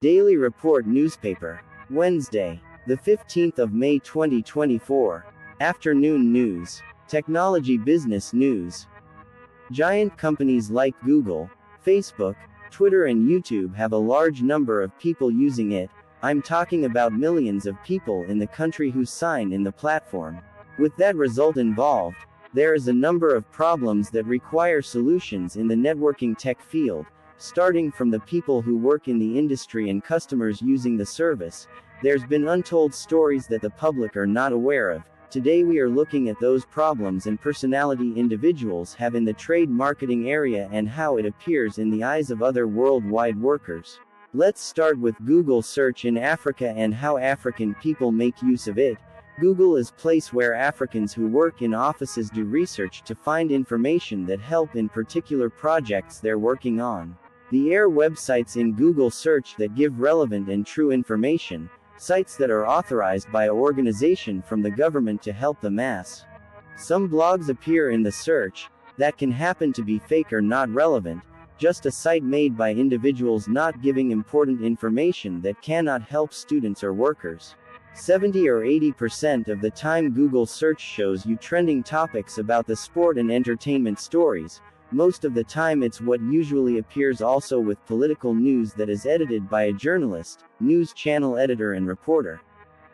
Daily Report newspaper. Wednesday, the 15th of May 2024. Afternoon news. Technology business news. Giant companies like Google, Facebook, Twitter and YouTube have a large number of people using it. I'm talking about millions of people in the country who sign in the platform. With that result involved, there is a number of problems that require solutions in the networking tech field, starting from the people who work in the industry and customers using the service. There's been untold stories that the public are not aware of. Today we are looking at those problems and personality individuals have in the trade marketing area and how it appears in the eyes of other worldwide workers. Let's start with Google search in Africa and how African people make use of it. Google is a place where Africans who work in offices do research to find information that help in particular projects they're working on. The websites in Google search that give relevant and true information, sites that are authorized by an organization from the government to help the mass. Some blogs appear in the search, that can happen to be fake or not relevant, just a site made by individuals not giving important information that cannot help students or workers. 70 or 80% of the time Google search shows you trending topics about the sport and entertainment stories. Most of the time it's what usually appears also with political news that is edited by a journalist, news channel editor and reporter.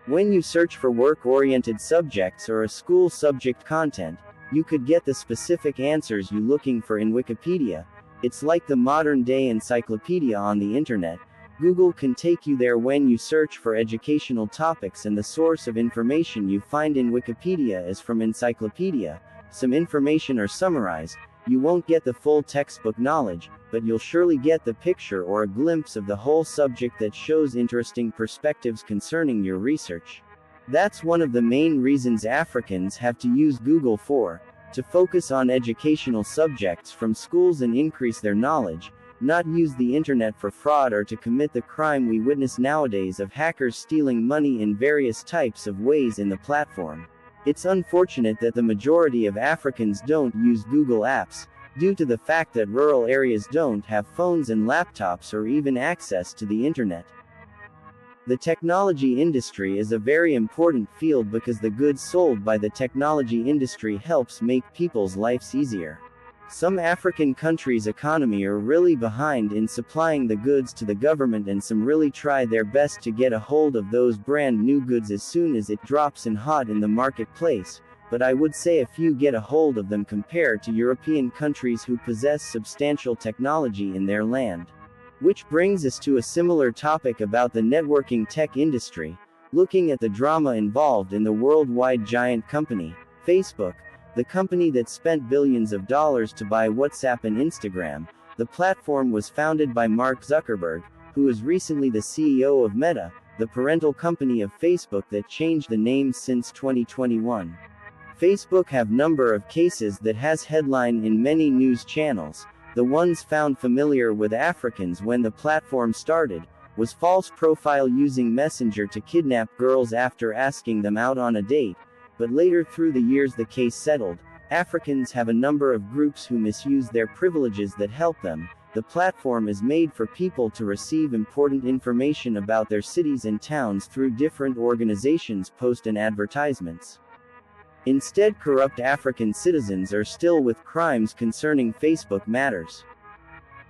When you search for work-oriented subjects or a school subject content, you could get the specific answers you're looking for in Wikipedia. It's like the modern-day encyclopedia on the internet. Google can take you there when you search for educational topics and the source of information you find in Wikipedia is from encyclopedia. Some information are summarized. You won't get the full textbook knowledge, but you'll surely get the picture or a glimpse of the whole subject that shows interesting perspectives concerning your research. That's one of the main reasons Africans have to use Google to focus on educational subjects from schools and increase their knowledge, not use the internet for fraud or to commit the crime we witness nowadays of hackers stealing money in various types of ways in the platform. It's unfortunate that the majority of Africans don't use Google apps, due to the fact that rural areas don't have phones and laptops or even access to the internet. The technology industry is a very important field because the goods sold by the technology industry helps make people's lives easier. Some African countries' economy are really behind in supplying the goods to the government and some really try their best to get a hold of those brand new goods as soon as it drops in hot in the marketplace, but I would say a few get a hold of them compared to European countries who possess substantial technology in their land. Which brings us to a similar topic about the networking tech industry, looking at the drama involved in the worldwide giant company, Facebook. The company that spent billions of dollars to buy WhatsApp and Instagram. The platform was founded by Mark Zuckerberg, who is recently the CEO of Meta, the parental company of Facebook that changed the name since 2021. Facebook have number of cases that has headline in many news channels. The ones found familiar with Africans when the platform started, was false profile using Messenger to kidnap girls after asking them out on a date. But later through the years the case settled. Africans have a number of groups who misuse their privileges that help them. The platform is made for people to receive important information about their cities and towns through different organizations post and advertisements. Instead, corrupt African citizens are still with crimes concerning Facebook matters.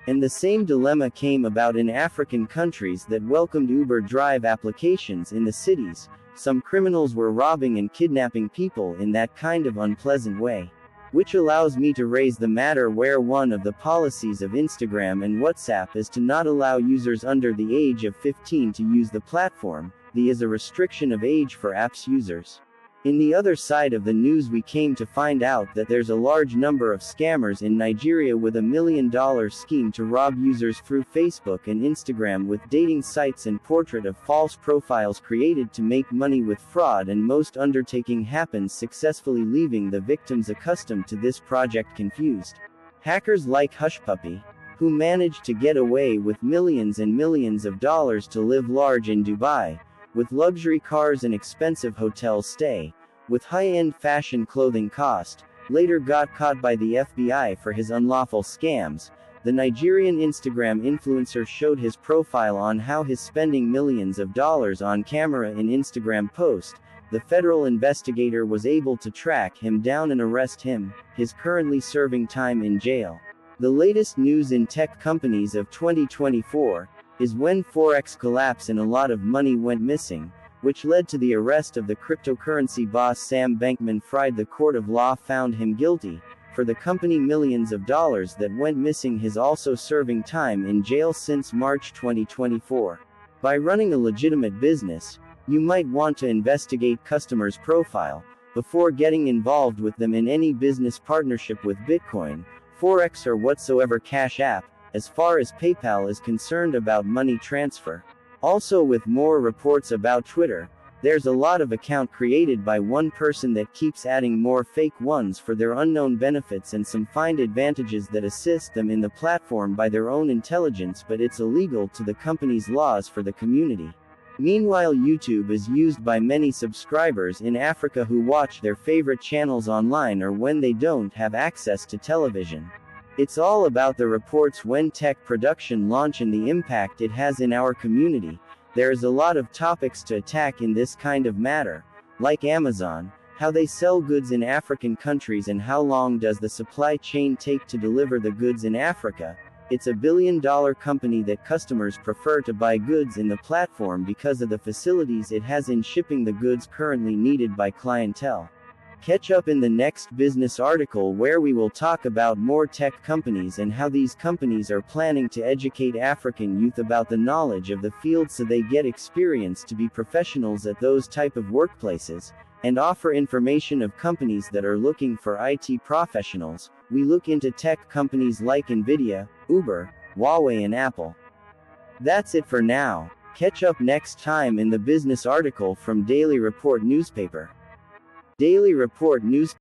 And the same dilemma came about in African countries that welcomed Uber drive applications in the cities. Some criminals were robbing and kidnapping people in that kind of unpleasant way. Which allows me to raise the matter where one of the policies of Instagram and WhatsApp is to not allow users under the age of 15 to use the platform. There is a restriction of age for apps users. In the other side of the news we came to find out that there's a large number of scammers in Nigeria with $1 million scheme to rob users through Facebook and Instagram with dating sites and portrait of false profiles created to make money with fraud, and most undertaking happens successfully, leaving the victims accustomed to this project confused. Hackers like Hushpuppi, who managed to get away with millions and millions of dollars to live large in Dubai, with luxury cars and expensive hotel stay, with high-end fashion clothing cost, later got caught by the FBI for his unlawful scams. The Nigerian Instagram influencer showed his profile on how he's spending millions of dollars on camera in Instagram post. The federal investigator was able to track him down and arrest him. He's currently serving time in jail. The latest news in tech companies of 2024 is when Forex collapsed and a lot of money went missing, which led to the arrest of the cryptocurrency boss Sam Bankman-Fried. The court of law found him guilty. For the company, millions of dollars that went missing. He's also serving time in jail since March 2024. By running a legitimate business, you might want to investigate customers' profile before getting involved with them in any business partnership with Bitcoin, Forex, or whatsoever cash app, as far as PayPal is concerned, about money transfer. Also, with more reports about Twitter, there's a lot of account created by one person that keeps adding more fake ones for their unknown benefits, and some find advantages that assist them in the platform by their own intelligence, but it's illegal to the company's laws for the community. Meanwhile, YouTube is used by many subscribers in Africa who watch their favorite channels online or when they don't have access to television. It's all about the reports when tech production launch and the impact it has in our community. There is a lot of topics to attack in this kind of matter, like Amazon, how they sell goods in African countries, and how long does the supply chain take to deliver the goods in Africa. It's a billion-dollar company that customers prefer to buy goods in the platform because of the facilities it has in shipping the goods currently needed by clientele. Catch up in the next business article, where we will talk about more tech companies and how these companies are planning to educate African youth about the knowledge of the field so they get experience to be professionals at those type of workplaces, and offer information of companies that are looking for IT professionals. We look into tech companies like Nvidia, Uber, Huawei, and Apple. That's it for now. Catch up next time in the business article from Daily Report newspaper. Daily Report News